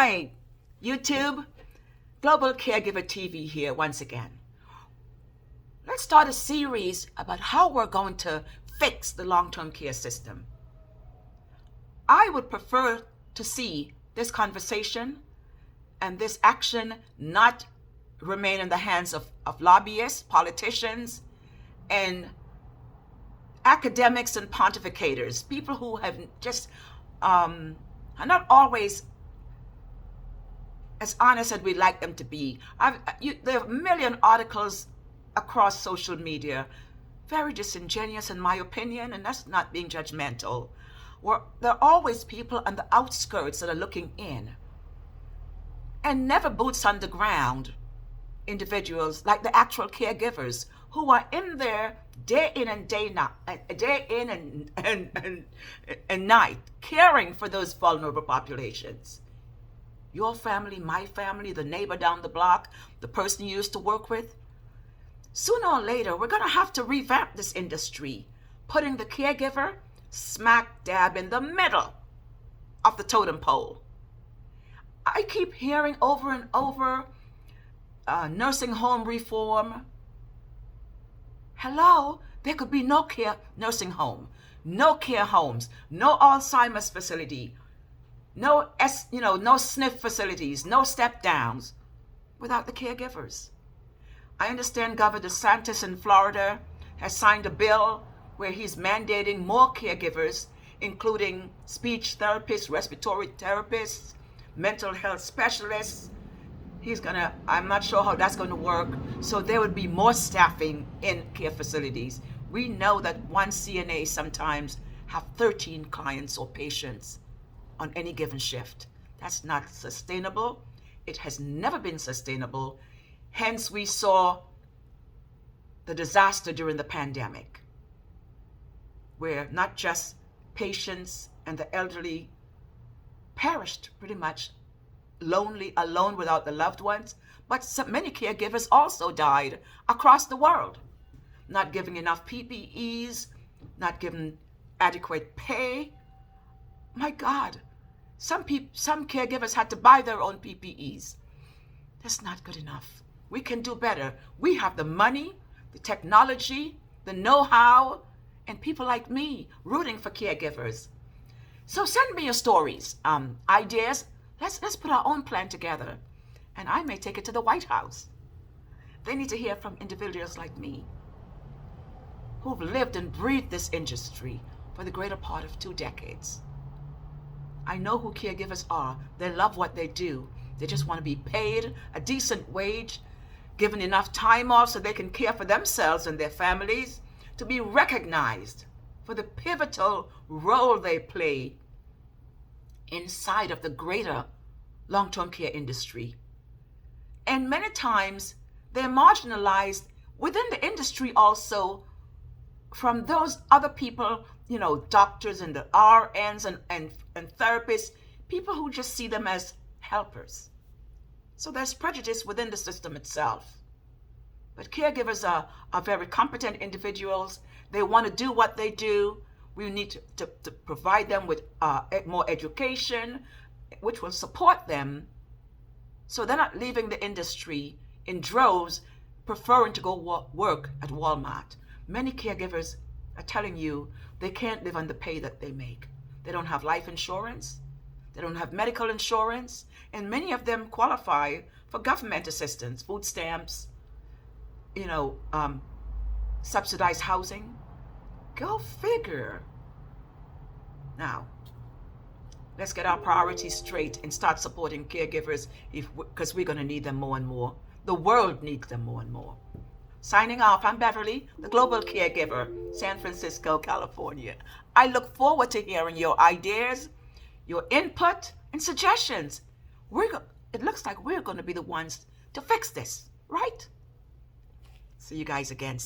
Hi, YouTube, Global Caregiver TV here once again. Let's start a series about how we're going to fix the long-term care system. I would prefer to see this conversation and this action not remain in the hands of lobbyists, politicians, and academics and pontificators, people who have just are not always as honest as we'd like them to be. There are a million articles across social media, very disingenuous in my opinion, and that's not being judgmental. There are always people on the outskirts that are looking in, and never boots on the ground individuals like the actual caregivers who are in there day in and day and night, caring for those vulnerable populations. Your family, my family, the neighbor down the block, the person you used to work with. Sooner or later, we're going to have to revamp this industry, putting the caregiver smack dab in the middle of the totem pole. I keep hearing over and over, nursing home reform. Hello, there could be no nursing home, no care homes, no Alzheimer's facility, no SNF facilities, no step downs without the caregivers. I understand Governor DeSantis in Florida has signed a bill where he's mandating more caregivers, including speech therapists, respiratory therapists, mental health specialists. I'm not sure how that's going to work. So there would be more staffing in care facilities. We know that one CNA sometimes have 13 clients or patients on any given shift. That's not sustainable. It has never been sustainable. Hence, we saw the disaster during the pandemic, where not just patients and the elderly perished pretty much lonely, alone without the loved ones, but many caregivers also died across the world, not giving enough PPEs, not giving adequate pay. My God, some caregivers had to buy their own PPEs. That's not good enough. We can do better. We have the money, the technology, the know-how, and people like me rooting for caregivers. So send me your stories, ideas. Let's put our own plan together, and I may take it to the White House. They need to hear from individuals like me who've lived and breathed this industry for the greater part of 2 decades. I know who caregivers are. They love what they do. They just want to be paid a decent wage, given enough time off so they can care for themselves and their families, to be recognized for the pivotal role they play inside of the greater long-term care industry. And many times they're marginalized within the industry also from those other people, doctors and the RNs and therapists, people who just see them as helpers. So there's prejudice within the system itself. But caregivers are very competent individuals. They want to do what they do. We need to provide them with more education, which will support them, so they're not leaving the industry in droves, preferring to go work at Walmart. Many caregivers are telling you they can't live on the pay that they make. They don't have life insurance. They don't have medical insurance. And many of them qualify for government assistance, food stamps, subsidized housing. Go figure. Now, let's get our priorities straight and start supporting caregivers because we're going to need them more and more. The world needs them more and more. Signing off, I'm Beverly, the Global Caregiver, San Francisco, California. I look forward to hearing your ideas, your input, and suggestions. It looks like we're going to be the ones to fix this, right? See you guys again.